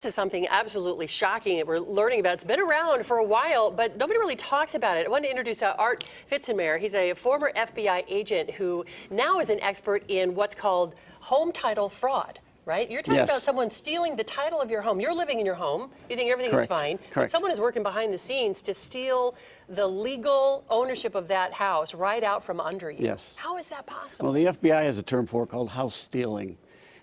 This is something absolutely shocking that we're learning about. It's been around for a while, but nobody really talks about it. I wanted to introduce Art Fitzenmeyer. He's a former FBI agent who now is an expert in what's called home title fraud. Right? You're talking Yes. about someone stealing the title of your home. You're living in your home. You think everything Correct. is fine. Correct. But someone is working behind the scenes to steal the legal ownership of that house right out from under you. Yes. How is that possible? Well, the FBI has a term for it called house stealing.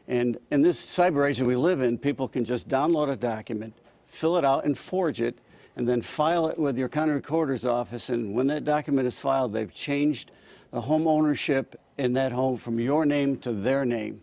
And in this cyber age that we live in, people can just download a document, fill it out and forge it, and then file it with your county recorder's office. And when that document is filed, they've changed the home ownership in that home from your name to their name.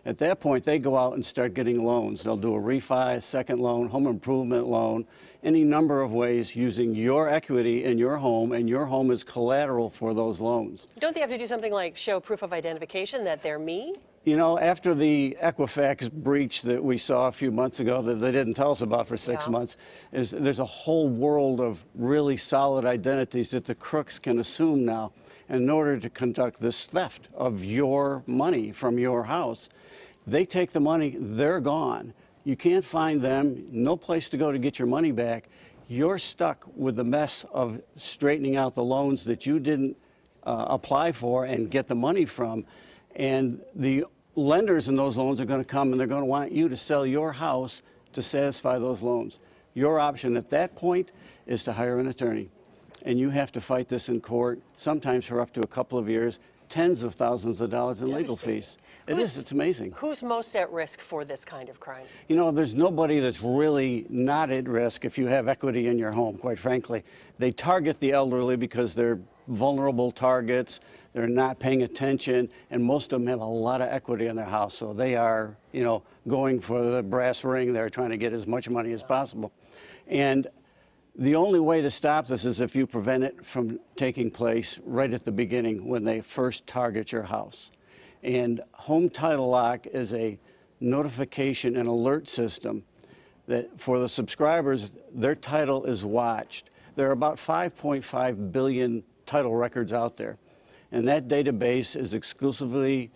At that point, they go out and start getting loans. They'll do a refi, a second loan, home improvement loan, any number of ways using your equity in your home, and your home is collateral for those loans. Don't they have to do something like show proof of identification that they're me? You know, after the Equifax breach that we saw a few months ago that they didn't tell us about for 6 months, there's a whole world of really solid identities that the crooks can assume now in order to conduct this theft of your money from your house. They take the money, they're gone. You can't find them, no place to go to get your money back. You're stuck with the mess of straightening out the loans that you didn't apply for and get the money from. And the lenders in those loans are going to come and they're going to want you to sell your house to satisfy those loans. Your option at that point is to hire an attorney. And you have to fight this in court, sometimes for up to a couple of years, tens of thousands of dollars in legal fees. It's amazing. Who's most at risk for this kind of crime? You know, there's nobody that's really not at risk if you have equity in your home, quite frankly. They target the elderly because they're vulnerable targets, they're not paying attention, and most of them have a lot of equity in their house. So they are, you know, going for the brass ring. They're trying to get as much money as possible. And the only way to stop this is if you prevent it from taking place right at the beginning when they first target your house. And Home Title Lock is a notification and alert system that for the subscribers, their title is watched. There are about 5.5 billion title records out there. And that database is exclusively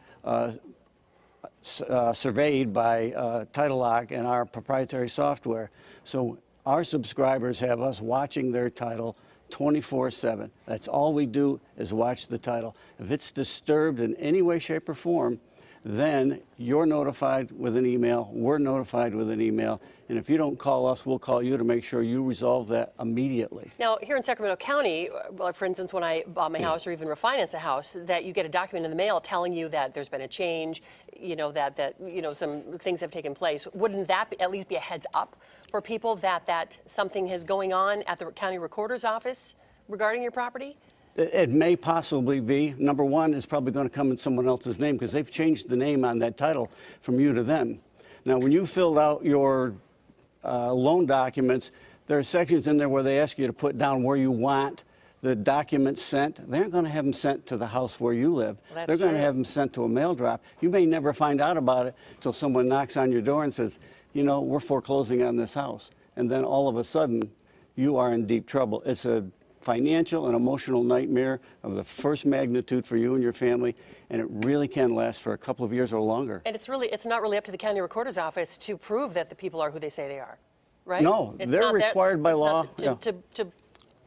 surveyed by Title Lock and our proprietary software. So our subscribers have us watching their title 24/7. That's all we do is watch the title. If it's disturbed in any way, shape, or form, then you're notified with an email, we're notified with an email, and if you don't call us, we'll call you to make sure you resolve that immediately. Now, here in Sacramento County, well, for instance, when I bought my house or even refinance a house, that you get a document in the mail telling you that there's been a change, you know, that some things have taken place. Wouldn't that at least be a heads up for people that something is going on at the county recorder's office regarding your property? It may possibly be. Number one, it's probably going to come in someone else's name because they've changed the name on that title from you to them. Now, when you filled out your loan documents, there are sections in there where they ask you to put down where you want the documents sent. They aren't going to have them sent to the house where you live. Well, they're going to have them sent to a mail drop. You may never find out about it until someone knocks on your door and says, you know, we're foreclosing on this house. And then all of a sudden, you are in deep trouble. It's a financial and emotional nightmare of the first magnitude for you and your family, and it really can last for a couple of years or longer. And it's not really up to the county recorder's office to prove that the people are who they say they are, right? No, they're required by law to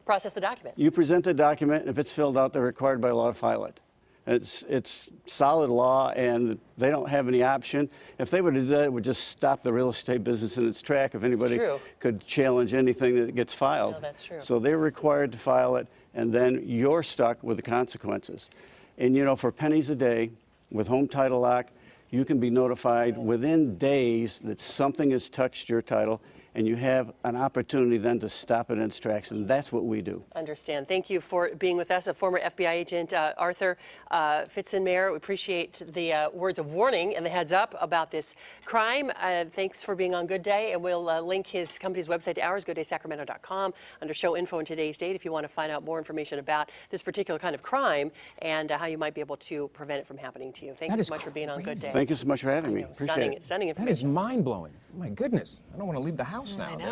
process the document. You present the document, and if it's filled out, they're required by law to file it. It's solid law, and they don't have any option. If they were to do that, it would just stop the real estate business in its track if anybody could challenge anything that gets filed. No, that's true. So they're required to file it, and then you're stuck with the consequences. And, you know, for pennies a day, with Home Title Lock, you can be notified within days that something has touched your title, and you have an opportunity then to stop it in its tracks, and that's what we do. Understand. Thank you for being with us, a former FBI agent, Arthur Fitzenmeyer. We appreciate the words of warning and the heads up about this crime. Thanks for being on Good Day, and we'll link his company's website to ours, gooddaysacramento.com, under show info in today's date if you want to find out more information about this particular kind of crime and how you might be able to prevent it from happening to you. Thank you so much for being on Good Day. Thank you so much for having me. Appreciate it. Stunning information. That is mind-blowing. My goodness. I don't want to leave the house now. I know.